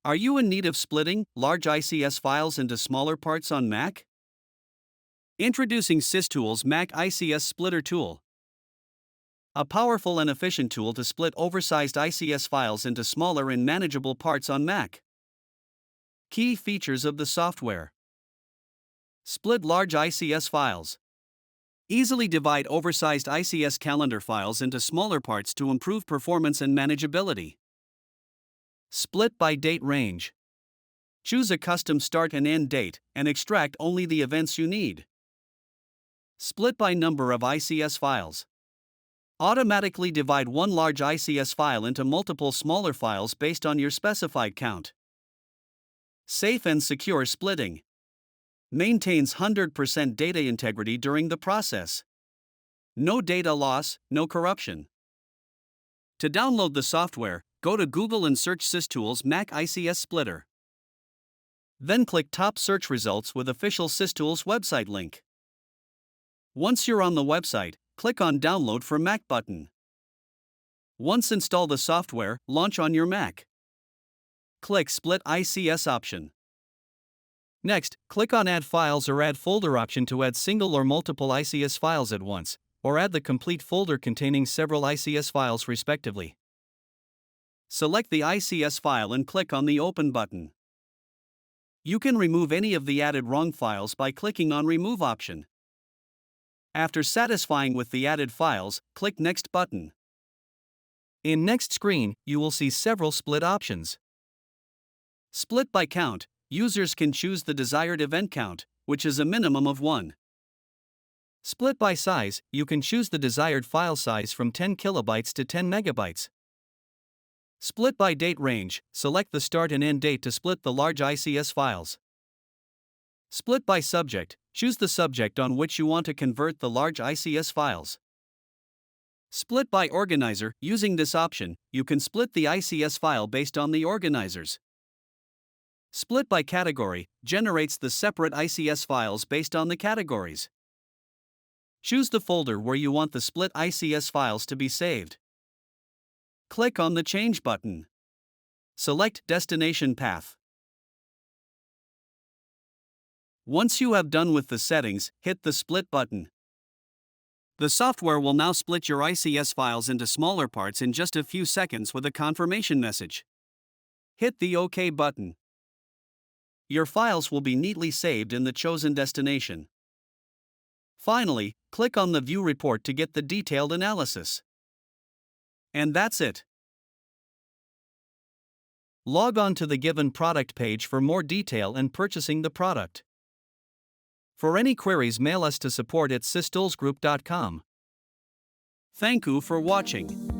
Are you in need of splitting large ICS files into smaller parts on Mac? Introducing SysTools Mac ICS Splitter Tool. A powerful and efficient tool to split oversized ICS files into smaller and manageable parts on Mac. Key features of the software: split large ICS files. Easily divide oversized ICS calendar files into smaller parts to improve performance and manageability. Split by date range. Choose a custom start and end date and extract only the events you need. Split by number of ICS files. Automatically divide one large ICS file into multiple smaller files based on your specified count. Safe and secure splitting. Maintains 100% data integrity during the process. No data loss, no corruption. To download the software, go to Google and search SysTools Mac ICS Splitter. Then click top search results with official SysTools website link. Once you're on the website, click on Download for Mac button. Once install the software, launch on your Mac. Click Split ICS option. Next, click on Add Files or Add Folder option to add single or multiple ICS files at once, or add the complete folder containing several ICS files respectively. Select the ICS file and click on the Open button. You can remove any of the added wrong files by clicking on Remove option. After satisfying with the added files, click Next button. In Next screen, you will see several split options. Split by count. Users can choose the desired event count, which is a minimum of 1. Split by size. You can choose the desired file size from 10 kilobytes to 10 megabytes. Split by date range. Select the start and end date to split the large ICS files. Split by subject. Choose the subject on which you want to convert the large ICS files. Split by organizer. Using this option, you can split the ICS file based on the organizers. Split by category generates the separate ICS files based on the categories. Choose the folder where you want the split ICS files to be saved. Click on the Change button. Select Destination Path. Once you have done with the settings, hit the Split button. The software will now split your ICS files into smaller parts in just a few seconds with a confirmation message. Hit the OK button. Your files will be neatly saved in the chosen destination. Finally, click on the View Report to get the detailed analysis. And that's it. Log on to the given product page for more detail and purchasing the product. For any queries, mail us to support@systoolsgroup.com. Thank you for watching.